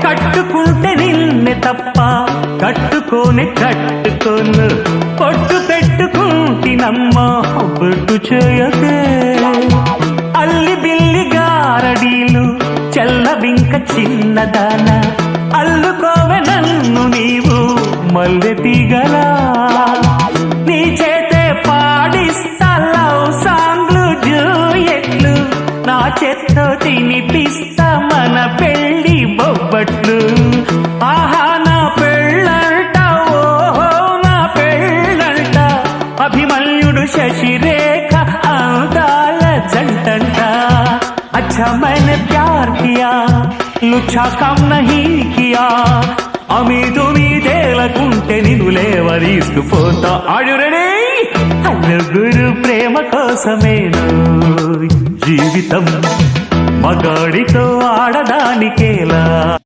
కట్టుకుంటే నిన్నే తప్ప కట్టుకోనే కట్టుకోను పొట్టు పెట్టుకుంటినమ్మా బొట్టు చేయకే అల్లి బిల్లి గారడీలు చల్లవింక చిన్నదాన అల్లుకోవె నన్ను నీవు మల్లె తీగలా నీ చేతే పాడిస్తా లవ్ సాంగ్లు జూయెట్లు నా చేత్తో తినిపిస్తా మన పెళ్లి బొబ్బట్లు ఆహా నా పెళ్ళంట ఓహో నా పెళ్ళంట అభిమన్యుడు శశిరేఖ అందాల జంటంట अच्छा मैंने प्यार किया लुच्छा कम नहीं किया అమీదుమీదేలకుంటే నిన్ను లేవరీసుకుపోతా ఆడురనే నలుగురు ప్రేమ కోసమేను జీవితం మగాడితో ఆడదానికేలా